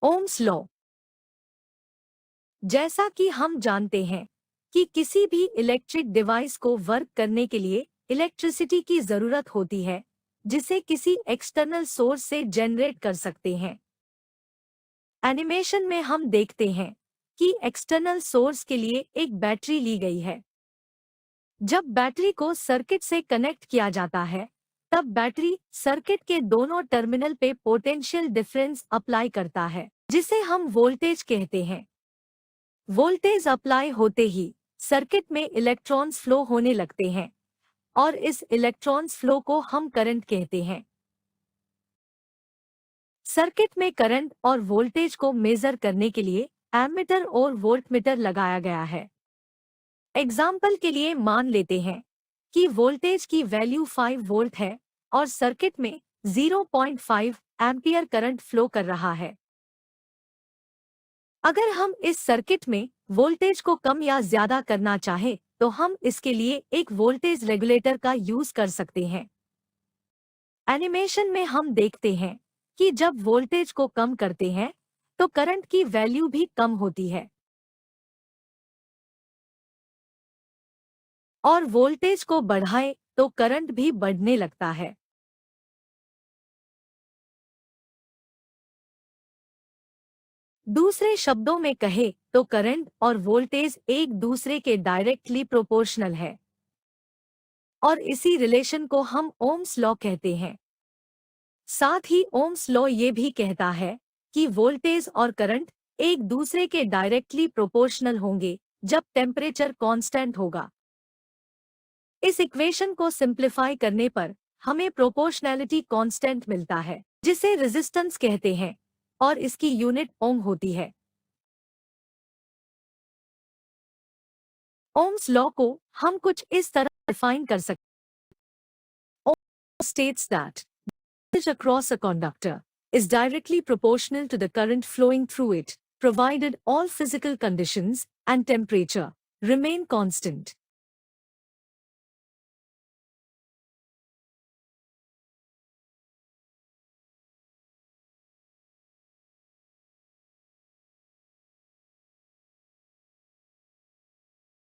Ohm's law. जैसा कि हम जानते हैं कि किसी भी इलेक्ट्रिक डिवाइस को वर्क करने के लिए इलेक्ट्रिसिटी की जरूरत होती है, जिसे किसी एक्सटर्नल सोर्स से जनरेट कर सकते हैं। एनिमेशन में हम देखते हैं कि एक्सटर्नल सोर्स के लिए एक बैटरी ली गई है। जब बैटरी को सर्किट से कनेक्ट किया जाता है, तब बैटरी सर्किट के दोनों टर्मिनल पे पोटेंशियल डिफरेंस अप्लाई करता है, जिसे हम वोल्टेज कहते हैं। वोल्टेज अप्लाई होते ही सर्किट में इलेक्ट्रॉन्स फ्लो होने लगते हैं और इस इलेक्ट्रॉन्स फ्लो को हम करंट कहते हैं। सर्किट में करंट और वोल्टेज को मेजर करने के लिए एमीटर और वोल्टमीटर लगाया गया है। एग्जाम्पल के लिए मान लेते हैं कि वोल्टेज की वैल्यू 5 वोल्ट है और सर्किट में 0.5 एम्पियर करंट फ्लो कर रहा है। अगर हम इस सर्किट में वोल्टेज को कम या ज्यादा करना चाहें, तो हम इसके लिए एक वोल्टेज रेगुलेटर का यूज कर सकते हैं। एनिमेशन में हम देखते हैं कि जब वोल्टेज को कम करते हैं, तो करंट की वैल्यू भी कम होती है और वोल्टेज को बढ़ाएं तो करंट भी बढ़ने लगता है। दूसरे शब्दों में कहे तो करंट और वोल्टेज एक दूसरे के डायरेक्टली प्रोपोर्शनल है और इसी रिलेशन को हम ओम्स लॉ कहते हैं। साथ ही ओम्स लॉ ये भी कहता है कि वोल्टेज और करंट एक दूसरे के डायरेक्टली प्रोपोर्शनल होंगे जब टेम्परेचर कांस्टेंट होगा। इस इक्वेशन को सिंप्लीफाई करने पर हमें प्रोपोर्शनैलिटी कांस्टेंट मिलता है, जिसे रेजिस्टेंस कहते हैं और इसकी यूनिट ओम होती है। ओम्स लॉ को हम कुछ इस तरह डिफाइन कर सकते हैं। ओम states that voltage across a conductor is directly proportional to the current flowing through it, provided all physical conditions and temperature remain constant.